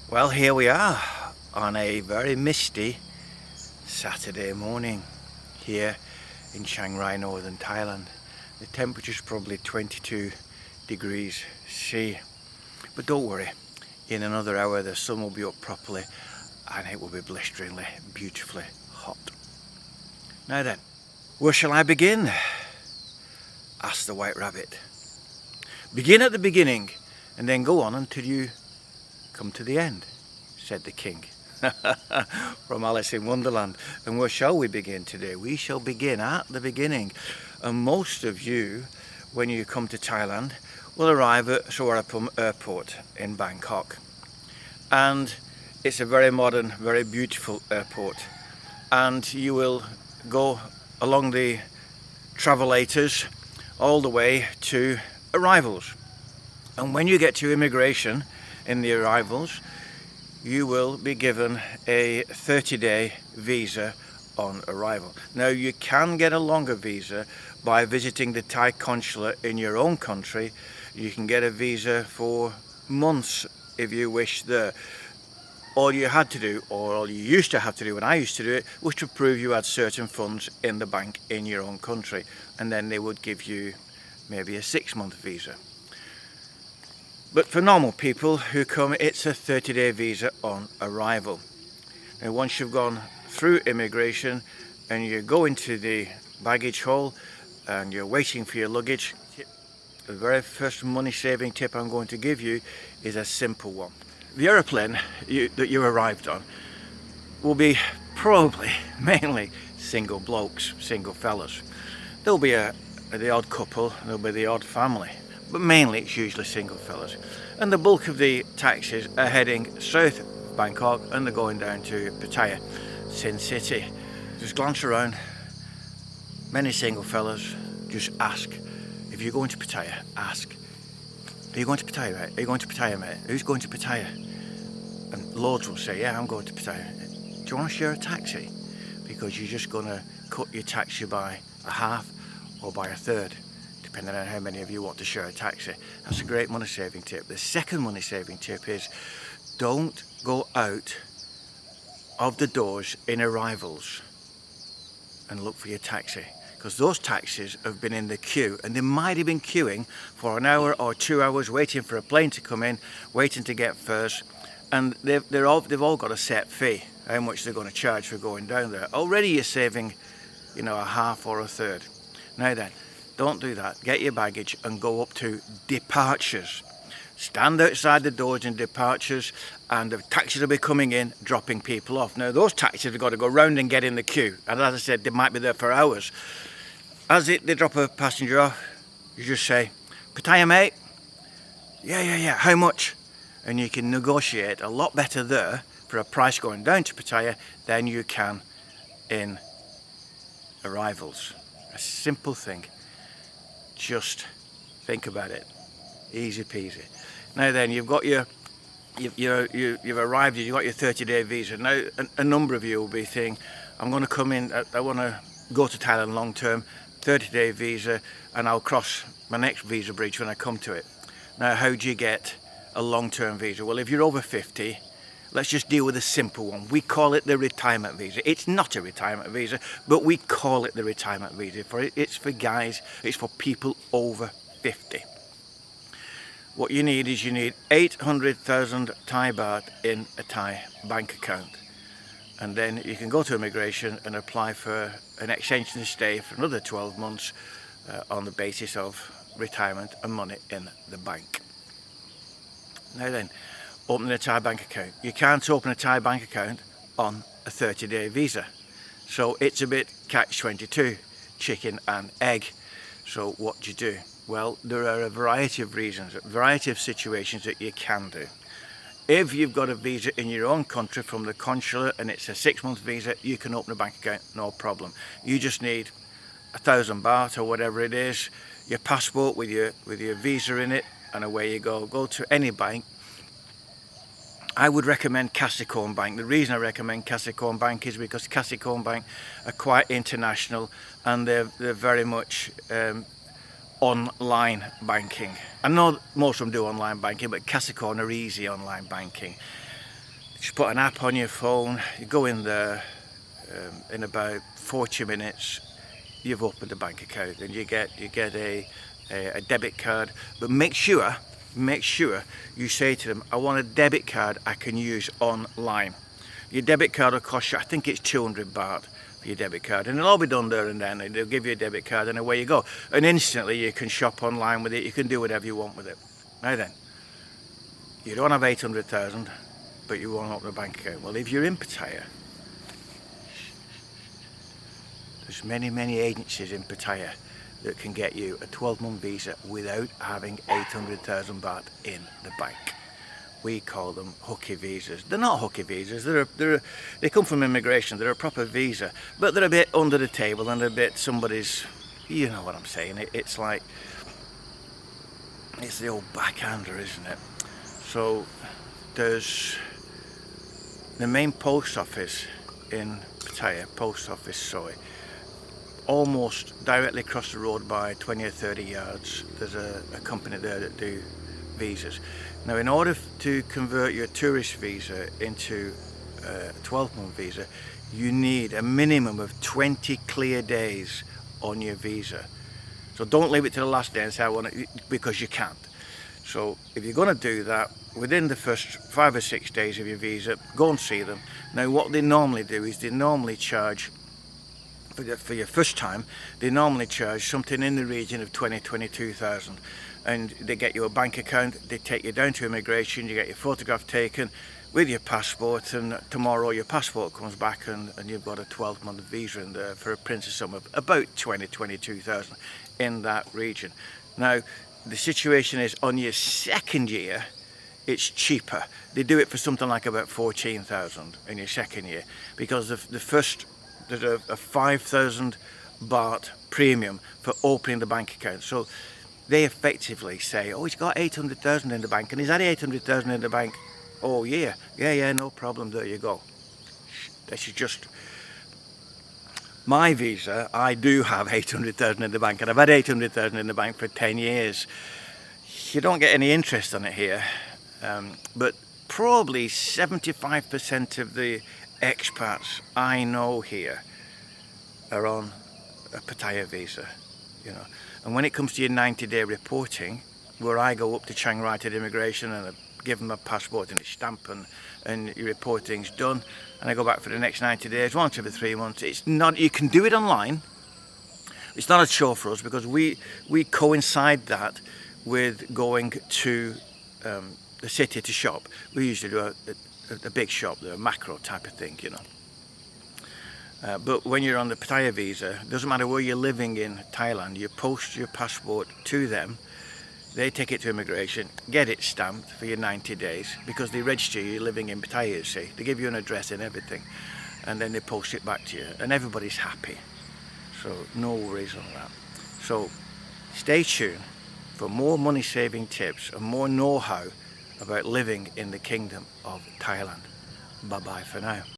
Well, here we are on a very misty Saturday morning here in Chiang Rai, northern Thailand. The temperature is probably 22 degrees C. But don't worry, in another hour the sun will be up properly and it will be blisteringly, beautifully hot. Now then, where shall I begin? Asked the White Rabbit. Begin at the beginning and then go on until you come to the end, said the King. From Alice in Wonderland. And where shall we begin today? We shall begin at the beginning. And most of you, when you come to Thailand, will arrive at Suvarnabhumi Airport in Bangkok. And it's a very modern, very beautiful airport. And you will go along the travelators all the way to arrivals. And when you get to immigration in the arrivals, you will be given a 30-day visa on arrival. Now, you can get a longer visa by visiting the Thai Consulate in your own country. You can get a visa for months if you wish there. All you had to do, or all you used to have to do when I used to do it, was to prove you had certain funds in the bank in your own country, and then they would give you maybe a 6-month visa. But for normal people who come, it's a 30-day visa on arrival. Now, once you've gone through immigration and you go into the baggage hall and you're waiting for your luggage, the very first money-saving tip I'm going to give you is a simple one. The aeroplane that you arrived on will be probably mainly single blokes, single fellas. There'll be the odd couple, there'll be the odd family, but mainly it's usually single fellas. And the bulk of the taxis are heading south of Bangkok and they're going down to Pattaya, Sin City. Just glance around, many single fellas. Just ask, if you're going to Pattaya, ask, are you going to Pattaya, mate? Are you going to Pattaya, mate? Who's going to Pattaya? And loads will say, yeah, I'm going to Pattaya. Do you want to share a taxi? Because you're just going to cut your taxi by a half or by a third, depending on how many of you want to share a taxi. That's a great money saving tip. The second money saving tip is don't go out of the doors in arrivals and look for your taxi, because those taxis have been in the queue and they might have been queuing for an hour or 2 hours waiting for a plane to come in, waiting to get fares, and they've all got a set fee, how much they're going to charge for going down there. Already you're saving, a half or a third. Now then, don't do that. Get your baggage and go up to departures. Stand outside the doors in departures and the taxis will be coming in, dropping people off. Now, those taxis have got to go round and get in the queue. And as I said, they might be there for hours. As they drop a passenger off, you just say, Pattaya, mate? Yeah, how much? And you can negotiate a lot better there for a price going down to Pattaya than you can in arrivals. A simple thing. Just think about it. Easy peasy. Now then, you've arrived, you've got your 30-day visa. Now, a number of you will be thinking, I'm going to come in, I want to go to Thailand long term, 30-day visa, and I'll cross my next visa bridge when I come to it. Now, how do you get a long-term visa? Well, if you're over 50, let's just deal with a simple one. We call it the retirement visa. It's not a retirement visa, but we call it the retirement visa. It's for guys, it's for people over 50. What you need is 800,000 Thai baht in a Thai bank account. And then you can go to immigration and apply for an extension of stay for another 12 months on the basis of retirement and money in the bank. Now then, opening a Thai bank account. You can't open a Thai bank account on a 30-day visa. So it's a bit catch-22, chicken and egg. So what do you do? Well, there are a variety of reasons, a variety of situations that you can do. If you've got a visa in your own country from the consulate and it's a 6-month visa, you can open a bank account, no problem. You just need 1,000 baht or whatever it is, your passport with your visa in it, and away you go. Go to any bank. I would recommend Kasikorn Bank. The reason I recommend Kasikorn Bank is because Kasikorn Bank are quite international and they're very much online banking. I know most of them do online banking, but Kasikorn are easy online banking. Just put an app on your phone, you go in there, in about 40 minutes you've opened a bank account, and you get a debit card. But make sure you say to them, I want a debit card I can use online. Your debit card will cost you, I think it's 200 baht for your debit card, and it'll all be done there and then, and they'll give you a debit card and away you go. And instantly you can shop online with it, you can do whatever you want with it. Now then, you don't have 800,000, but you want to open a bank account. Well, if you're in Pattaya, there's many agencies in Pattaya that can get you a 12-month visa without having 800,000 baht in the bank. We call them hooky visas. They're not hooky visas. They come from immigration. They're a proper visa, but they're a bit under the table and a bit somebody's. You know what I'm saying? It's like it's the old backhander, isn't it? So there's the main post office in Pattaya, Post Office Soy. Almost directly across the road by 20 or 30 yards, there's a company there that do visas. Now, in order to convert your tourist visa into a 12-month visa, you need a minimum of 20 clear days on your visa. So don't leave it to the last day and say I want it, because you can't. So if you're going to do that, within the first 5 or 6 days of your visa, go and see them. Now, what they normally do is they normally charge, for your first time, they normally charge something in the region of 22,000, and they get you a bank account, they take you down to immigration, you get your photograph taken with your passport, and tomorrow your passport comes back and you've got a 12-month visa in there for a princess sum of about 22,000 in that region. Now, the situation is on your second year, it's cheaper. They do it for something like about 14,000 in your second year, because the first, there's a 5,000 baht premium for opening the bank account. So they effectively say, oh, he's got 800,000 in the bank, and he's had 800,000 in the bank all year. Yeah, no problem, there you go. This is just my visa. I do have 800,000 in the bank, and I've had 800,000 in the bank for 10 years. You don't get any interest on it here, but probably 75% of the expats I know here are on a Pattaya visa, you know. And when it comes to your 90-day reporting, where I go up to Chiang Rai to the immigration and I give them a passport and a stamp, and your reporting's done, and I go back for the next 90 days, once every 3 months. It's not, you can do it online. It's not a chore for us, because we coincide that with going to the city to shop. We usually do a big shop, a macro type of thing, you know. But when you're on the Pattaya visa, it doesn't matter where you're living in Thailand, you post your passport to them, they take it to immigration, get it stamped for your 90 days, because they register you living in Pattaya, you see. They give you an address and everything, and then they post it back to you, and everybody's happy. So no worries on that. So stay tuned for more money saving tips and more know-how about living in the Kingdom of Thailand. Bye bye for now.